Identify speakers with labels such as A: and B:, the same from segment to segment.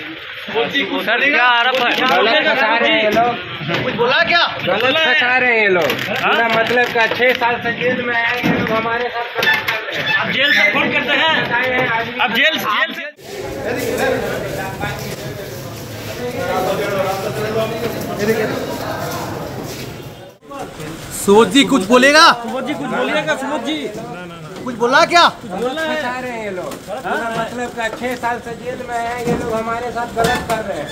A: Sir क्या आरोप है?
B: गलत फंसा रहे हैं ये लोग।
A: कुछ बोला क्या?
B: गलत फंसा रहे हैं ये लोग। पूरा मतलब का 6 साल से जेल में आए ये लोग हमारे साथ गलत कर रहे हैं।
A: आप जेल से फोन करते हैं? अब जेल से
C: सुबोध जी कुछ बोलेगा?
A: सुबोध जी कुछ बोलिएगा? सुबोध जी
C: कुछ बोला क्या?
B: गलत फंसा रहे हैं ये लोग। पूरा मतलब का 6 साल से जेल में आए ये लोग हमारे साथ गलत कर रहे हैं।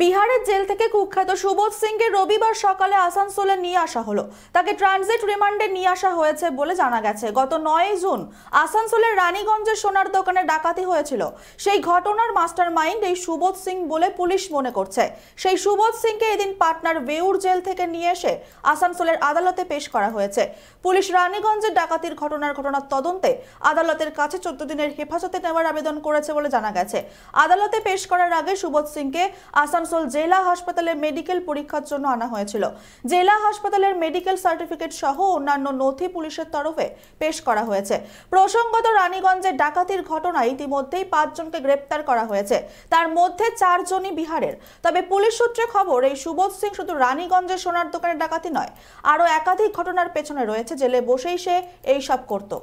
D: বিহারের জেল থেকে কুখ্যাত সুবোধ সিংকে রবিবার সকালে আসানসোলে নিয়ে আসা হলো। তাকে ট্রানজিট রিমান্ডে নিয়ে আসা হয়েছে বলে জানা গেছে। গত 9 জুন আসানসোলের রানীগঞ্জের সোনার দোকানে ডাকাতি হয়েছিল। সেই ঘটনার মাস্টারমাইন্ড এই সুবোধ সিং বলে পুলিশ মনে করছে। সেই সুবোধ সিংকে এদিন পাটনার বেউর জেল থেকে নিয়ে এসে আসানসোলের আদালতে পেশ করা হয়েছে। পুলিশ রানীগঞ্জের ডাকাতির ঘটনার তদন্তে আদালতের কাছে 14 দিনের হেফাজতে নেওয়ার আবেদন করেছে বলে জানা গেছে। আদালতে পেশ করার আগে সুবোধ সিংকে আসানসোল জেলা হাসপাতালে মেডিকেল পরীক্ষার জন্য আনা হয়েছিল। জেলা হাসপাতালের মেডিকেল সার্টিফিকেট সহ অন্যান্য নথি পুলিশের তরফে পেশ করা হয়েছে। প্রসঙ্গত রানীগঞ্জের ডাকাতির ঘটনায় ইতিমধ্যেই 5 জনকে গ্রেপ্তার করা হয়েছে। তার মধ্যে 4 জনই বিহারের। তবে পুলিশ সূত্রে খবর এই সুবোধ সিং শুধু রানীগঞ্জের সোনার দোকানে ডাকাতি নয়, আরো একাধিক ঘটনার পেছনে রয়েছে। জেলে বসেই সে এই সব করত।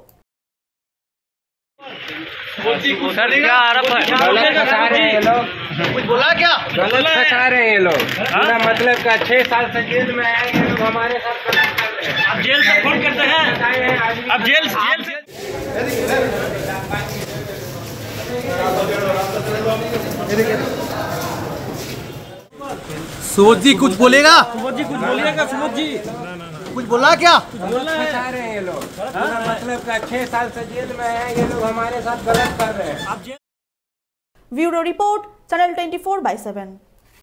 A: सर क्या आरोप है?
B: गलत फंसा रहे हैं ये लोग।
A: कुछ बोला क्या?
B: गलत फंसा रहे हैं ये लोग। पूरा मतलब का 6 साल से जेल में आए ये लोग हमारे साथ गलत कर रहे हैं।
A: आप जेल से फोन करते हैं? अब जेल से
C: सुबोध जी कुछ बोलेगा?
A: सुबोध जी कुछ बोलिएगा? सुबोध जी
C: कुछ बोला क्या?
B: गलत फंसा रहे हैं ये लोग। पूरा मतलब का 6 साल से जेल में आए ये लोग हमारे साथ गलत कर रहे हैं।
D: Bureau report, channel 24/7।